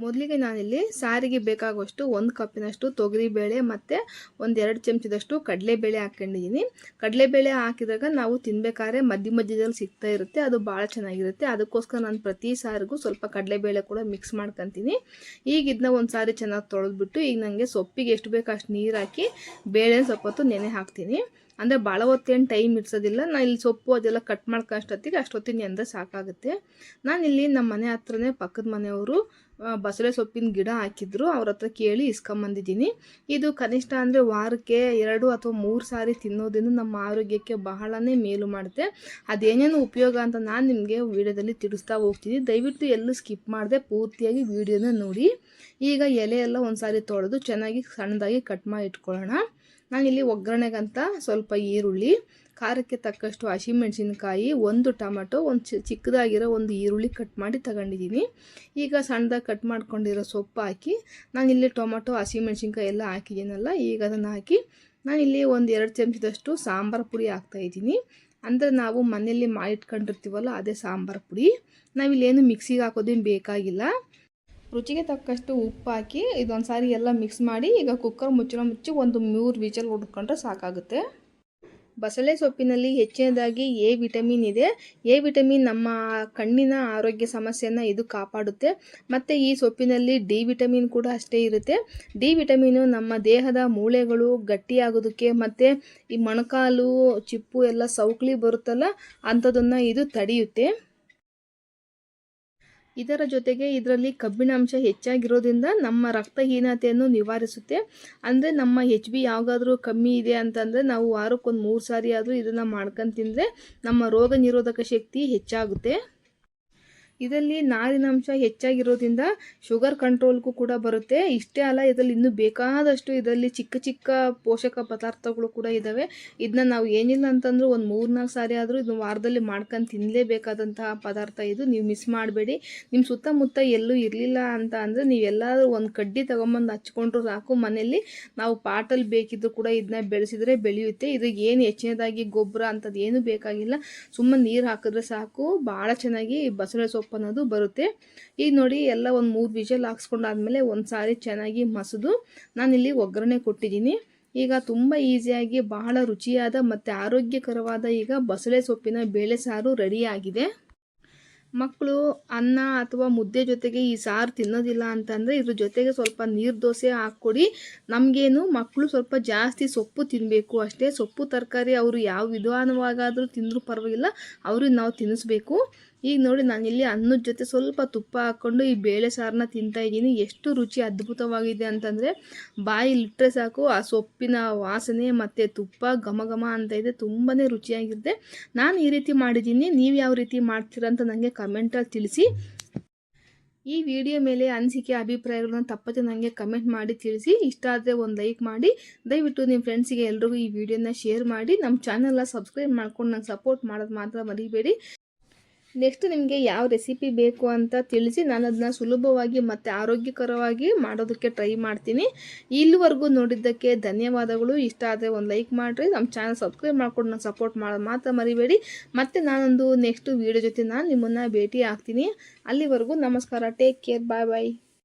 ಮೊದಲಿಗೆ ನಾನಿಲ್ಲಿ ಸಾರಿಗೆ ಬೇಕಾಗುವಷ್ಟು 1 ಕಪ್ಪಿನಷ್ಟು ತೊಗರಿಬೇಳೆ ಮತ್ತು ಒಂದು 2 ಚಮಚದಷ್ಟು ಕಡಲೆಬೇಳೆ ಹಾಕ್ಕೊಂಡಿದ್ದೀನಿ. ಕಡಲೆಬೇಳೆ ಹಾಕಿದಾಗ ನಾವು ತಿನ್ನಬೇಕಾದ್ರೆ ಮಧ್ಯದಲ್ಲಿ ಸಿಗ್ತಾ ಇರುತ್ತೆ, ಅದು ಭಾಳ ಚೆನ್ನಾಗಿರುತ್ತೆ. ಅದಕ್ಕೋಸ್ಕರ ನಾನು ಪ್ರತಿ ಸಾರಿಗೂ ಸ್ವಲ್ಪ ಕಡಲೆಬೇಳೆ ಕೂಡ ಮಿಕ್ಸ್ ಮಾಡ್ಕೊತೀನಿ. ಈಗ ಇದನ್ನ ಒಂದು ಸಾರಿ ಚೆನ್ನಾಗಿ ತೊಳೆದ್ಬಿಟ್ಟು ಈಗ ನನಗೆ ಸೊಪ್ಪಿಗೆ ಎಷ್ಟು ಬೇಕೋ ಅಷ್ಟು ನೀರು ಹಾಕಿ ಬೇಳೆನ ಸ್ವಲ್ಪ ಹೊತ್ತು ನೆನೆ ಹಾಕ್ತೀನಿ. ಅಂದರೆ ಭಾಳ ಹೊತ್ತೇನು ಟೈಮ್ ಇಡ್ಸೋದಿಲ್ಲ. ನಾನು ಇಲ್ಲಿ ಸೊಪ್ಪು ಅದೆಲ್ಲ ಕಟ್ ಅಷ್ಟೊತ್ತಿಗೆ ನೆಂದರೆ ಸಾಕಾಗುತ್ತೆ. ನಾನಿಲ್ಲಿ ನಮ್ಮ ಮನೆ ಹತ್ರನೇ ಪಕ್ಕದ ಮನೆಯವರು ಬಸಳೆ ಸೊಪ್ಪಿನ ಗಿಡ ಹಾಕಿದ್ರು, ಅವ್ರ ಹತ್ರ ಕೇಳಿ ಇಸ್ಕೊಂಬಂದಿದ್ದೀನಿ. ಇದು ಕನಿಷ್ಠ ಅಂದರೆ ವಾರಕ್ಕೆ 2 ಅಥವಾ 3 ಸಾರಿ ತಿನ್ನೋದ್ರಿಂದ ನಮ್ಮ ಆರೋಗ್ಯಕ್ಕೆ ಬಹಳನೇ ಮೇಲು ಮಾಡುತ್ತೆ. ಅದೇನೇನು ಉಪಯೋಗ ಅಂತ ನಾನು ನಿಮಗೆ ವೀಡಿಯೋದಲ್ಲಿ ತಿಳಿಸ್ತಾ ಹೋಗ್ತೀನಿ. ದಯವಿಟ್ಟು ಎಲ್ಲೂ ಸ್ಕಿಪ್ ಮಾಡದೆ ಪೂರ್ತಿಯಾಗಿ ವೀಡಿಯೋನ ನೋಡಿ. ಈಗ ಎಲೆ ಎಲ್ಲ ಒಂದು ಸಾರಿ ತೊಳೆದು ಚೆನ್ನಾಗಿ ಸಣ್ಣದಾಗಿ ಕಟ್ ಮಾಡಿ ಇಟ್ಕೊಳ್ಳೋಣ. ನಾನಿಲ್ಲಿ ಒಗ್ಗರಣೆಗಂತ ಸ್ವಲ್ಪ ಈರುಳ್ಳಿ, ಖಾರಕ್ಕೆ ತಕ್ಕಷ್ಟು ಹಸಿಮೆಣಸಿನ್ಕಾಯಿ, 1 ಟೊಮೆಟೊ, ಒಂದು ಚಿಕ್ಕದಾಗಿರೋ ಒಂದು ಈರುಳ್ಳಿ ಕಟ್ ಮಾಡಿ ತಗೊಂಡಿದ್ದೀನಿ. ಈಗ ಸಣ್ಣದಾಗಿ ಕಟ್ ಮಾಡ್ಕೊಂಡಿರೋ ಸೊಪ್ಪು ಹಾಕಿ ನಾನಿಲ್ಲಿ ಟೊಮೆಟೊ ಹಸಿಮೆಣಸಿನ್ಕಾಯಿ ಎಲ್ಲ ಹಾಕಿದ್ದೀನಲ್ಲ, ಈಗ ಅದನ್ನು ಹಾಕಿ ನಾನಿಲ್ಲಿ ಒಂದು 2 ಚಮಚದಷ್ಟು ಸಾಂಬಾರು ಪುಡಿ ಹಾಕ್ತಾಯಿದ್ದೀನಿ. ಅಂದರೆ ನಾವು ಮನೆಯಲ್ಲಿ ಮಾಡಿಟ್ಕೊಂಡಿರ್ತೀವಲ್ಲ ಅದೇ ಸಾಂಬಾರು ಪುಡಿ. ನಾವಿಲ್ಲೇನು ಮಿಕ್ಸಿಗೆ ಹಾಕೋದೇನು ಬೇಕಾಗಿಲ್ಲ. ರುಚಿಗೆ ತಕ್ಕಷ್ಟು ಉಪ್ಪು ಹಾಕಿ ಇದೊಂದು ಸಾರಿ ಎಲ್ಲ ಮಿಕ್ಸ್ ಮಾಡಿ ಈಗ ಕುಕ್ಕರ್ ಮುಚ್ಚಿ ಒಂದು 3 ವಿಚಲ್ ಹೊಡ್ಕೊಂಡ್ರೆ ಸಾಕಾಗುತ್ತೆ. ಬಸಳೆ ಸೊಪ್ಪಿನಲ್ಲಿ ಹೆಚ್ಚಿನದಾಗಿ ಎ ವಿಟಮಿನ್ ಇದೆ. ಎ ವಿಟಮಿನ್ ನಮ್ಮ ಕಣ್ಣಿನ ಆರೋಗ್ಯ ಸಮಸ್ಯೆಯನ್ನು ಇದು ಕಾಪಾಡುತ್ತೆ. ಮತ್ತು ಈ ಸೊಪ್ಪಿನಲ್ಲಿ ಡಿ ವಿಟಮಿನ್ ಕೂಡ ಅಷ್ಟೇ ಇರುತ್ತೆ. ಡಿ ವಿಟಮಿನು ನಮ್ಮ ದೇಹದ ಮೂಳೆಗಳು ಗಟ್ಟಿಯಾಗೋದಕ್ಕೆ ಮತ್ತು ಈ ಮೊಣಕಾಲು ಚಿಪ್ಪು ಎಲ್ಲ ಸೌಕಳಿ ಬರುತ್ತಲ್ಲ ಅಂಥದನ್ನು ಇದು ತಡೆಯುತ್ತೆ. ಇದರ ಜೊತೆಗೆ ಇದರಲ್ಲಿ ಕಬ್ಬಿಣಾಂಶ ಹೆಚ್ಚಾಗಿರೋದ್ರಿಂದ ನಮ್ಮ ರಕ್ತಹೀನತೆಯನ್ನು ನಿವಾರಿಸುತ್ತೆ. ಅಂದರೆ ನಮ್ಮ HB ಯಾವುದಾದ್ರೂ ಕಮ್ಮಿ ಇದೆ ಅಂತಂದರೆ ನಾವು ವಾರಕ್ಕೊಂದು 3 ಸಾರಿ ಆದರೂ ಇದನ್ನು ಮಾಡ್ಕೊಂಡು ತಿಂದರೆ ನಮ್ಮ ರೋಗ ನಿರೋಧಕ ಶಕ್ತಿ ಹೆಚ್ಚಾಗುತ್ತೆ. ಇದರಲ್ಲಿ ನಾರಿನಾಂಶ ಹೆಚ್ಚಾಗಿರೋದ್ರಿಂದ ಶುಗರ್ ಕಂಟ್ರೋಲ್ಗೂ ಕೂಡ ಬರುತ್ತೆ. ಇಷ್ಟೇ ಅಲ್ಲ, ಇದರಲ್ಲಿ ಇನ್ನೂ ಬೇಕಾದಷ್ಟು ಇದರಲ್ಲಿ ಚಿಕ್ಕ ಚಿಕ್ಕ ಪೋಷಕ ಪದಾರ್ಥಗಳು ಕೂಡ ಇದ್ದಾವೆ. ಇದನ್ನ ನಾವು ಏನಿಲ್ಲ ಅಂತಂದ್ರೂ ಒಂದು 3-4 ಸಾರಿ ಆದರೂ ಇದನ್ನು ವಾರದಲ್ಲಿ ಮಾಡ್ಕೊಂಡು ತಿನ್ನಲೇಬೇಕಾದಂತಹ ಪದಾರ್ಥ ಇದು. ನೀವು ಮಿಸ್ ಮಾಡಬೇಡಿ. ನಿಮ್ಮ ಸುತ್ತಮುತ್ತ ಎಲ್ಲೂ ಇರಲಿಲ್ಲ ಅಂತ ಅಂದರೆ ನೀವೆಲ್ಲರೂ ಒಂದು ಕಡ್ಡಿ ತೊಗೊಂಬಂದು ಹಚ್ಕೊಂಡ್ರು ಸಾಕು. ಮನೆಯಲ್ಲಿ ನಾವು ಪಾಟಲ್ಲಿ ಬೇಕಿದ್ದು ಕೂಡ ಇದನ್ನ ಬೆಳೆಸಿದರೆ ಬೆಳೆಯುತ್ತೆ. ಇದಕ್ಕೆ ಏನು ಹೆಚ್ಚಿನದಾಗಿ ಗೊಬ್ಬರ ಅಂಥದ್ದು ಏನೂ ಬೇಕಾಗಿಲ್ಲ. ಸುಮ್ಮನೆ ನೀರು ಹಾಕಿದ್ರೆ ಸಾಕು, ಭಾಳ ಚೆನ್ನಾಗಿ ಬಸಳೆ ಸೊಪ್ಪು ಅನ್ನೋದು ಬರುತ್ತೆ. ಈಗ ನೋಡಿ ಎಲ್ಲ ಒಂದು 3 ವಿಷಲ್ ಹಾಕ್ಸ್ಕೊಂಡಾದ್ಮೇಲೆ ಒಂದು ಸಾರಿ ಚೆನ್ನಾಗಿ ಮಸದು ನಾನಿಲ್ಲಿ ಒಗ್ಗರಣೆ ಕೊಟ್ಟಿದ್ದೀನಿ. ಈಗ ತುಂಬ ಈಸಿಯಾಗಿ ಬಹಳ ರುಚಿಯಾದ ಮತ್ತು ಆರೋಗ್ಯಕರವಾದ ಈಗ ಬಸಳೆ ಸೊಪ್ಪಿನ ಬೇಳೆ ಸಾರು ರೆಡಿಯಾಗಿದೆ. ಮಕ್ಕಳು ಅನ್ನ ಅಥವಾ ಮುದ್ದೆ ಜೊತೆಗೆ ಈ ಸಾರು ತಿನ್ನೋದಿಲ್ಲ ಅಂತಂದರೆ ಇದ್ರ ಜೊತೆಗೆ ಸ್ವಲ್ಪ ನೀರು ದೋಸೆ ಹಾಕ್ಕೊಡಿ. ನಮಗೇನು ಮಕ್ಕಳು ಸ್ವಲ್ಪ ಜಾಸ್ತಿ ಸೊಪ್ಪು ತಿನ್ನಬೇಕು ಅಷ್ಟೇ. ಸೊಪ್ಪು ತರಕಾರಿ ಅವರು ಯಾವ ವಿಧಾನವಾಗಾದರೂ ತಿಂದರೂ ಪರವಾಗಿಲ್ಲ, ಅವ್ರಿಗೆ ನಾವು ತಿನ್ನಿಸ್ಬೇಕು. ಈಗ ನೋಡಿ ನಾನಿಲ್ಲಿ ಅನ್ನದ ಜೊತೆ ಸ್ವಲ್ಪ ತುಪ್ಪ ಹಾಕ್ಕೊಂಡು ಈ ಬೇಳೆ ಸಾರನ್ನ ತಿಂತಾಯಿದ್ದೀನಿ. ಎಷ್ಟು ರುಚಿ ಅದ್ಭುತವಾಗಿದೆ ಅಂತಂದರೆ ಬಾಯಿಲಿಟ್ಟರೆ ಸಾಕು ಆ ಸೊಪ್ಪಿನ ವಾಸನೆ ಮತ್ತು ತುಪ್ಪ ಘಮ ಘಮ ಅಂತ ಇದೆ. ತುಂಬಾ ರುಚಿಯಾಗಿರುತ್ತೆ. ನಾನು ಈ ರೀತಿ ಮಾಡಿದ್ದೀನಿ, ನೀವು ಯಾವ ರೀತಿ ಮಾಡ್ತೀರಾ ಅಂತ ನನಗೆ ಕಮೆಂಟಲ್ಲಿ ತಿಳಿಸಿ. ಈ ವಿಡಿಯೋ ಮೇಲೆ ಅನಿಸಿಕೆ ಅಭಿಪ್ರಾಯಗಳನ್ನ ತಪ್ಪದೆ ನನಗೆ ಕಮೆಂಟ್ ಮಾಡಿ ತಿಳಿಸಿ. ಇಷ್ಟ ಆದರೆ ಒಂದು ಲೈಕ್ ಮಾಡಿ. ದಯವಿಟ್ಟು ನಿಮ್ಮ ಫ್ರೆಂಡ್ಸಿಗೆ ಎಲ್ರಿಗೂ ಈ ವಿಡಿಯೋನ ಶೇರ್ ಮಾಡಿ. ನಮ್ಮ ಚಾನಲ್ನ ಸಬ್ಸ್ಕ್ರೈಬ್ ಮಾಡ್ಕೊಂಡು ನಂಗೆ ಸಪೋರ್ಟ್ ಮಾಡೋದು ಮಾತ್ರ ಮರಿಬೇಡಿ. ನೆಕ್ಸ್ಟ್ ನಿಮಗೆ ಯಾವ ರೆಸಿಪಿ ಬೇಕು ಅಂತ ತಿಳಿಸಿ, ನಾನು ಅದನ್ನ ಸುಲಭವಾಗಿ ಮತ್ತು ಆರೋಗ್ಯಕರವಾಗಿ ಮಾಡೋದಕ್ಕೆ ಟ್ರೈ ಮಾಡ್ತೀನಿ. ಇಲ್ಲಿವರೆಗೂ ನೋಡಿದ್ದಕ್ಕೆ ಧನ್ಯವಾದಗಳು. ಇಷ್ಟ ಆದರೆ ಒಂದು ಲೈಕ್ ಮಾಡಿರಿ. ನಮ್ಮ ಚಾನಲ್ ಸಬ್ಸ್ಕ್ರೈಬ್ ಮಾಡ್ಕೊಂಡು ನಾನು ಸಪೋರ್ಟ್ ಮಾಡೋದು ಮಾತ್ರ ಮರಿಬೇಡಿ. ಮತ್ತು ನಾನೊಂದು ನೆಕ್ಸ್ಟ್ ವೀಡಿಯೋ ಜೊತೆ ನಾನು ನಿಮ್ಮನ್ನು ಭೇಟಿ ಆಗ್ತೀನಿ. ಅಲ್ಲಿವರೆಗೂ ನಮಸ್ಕಾರ. Take care. ಬಾಯ್ ಬಾಯ್.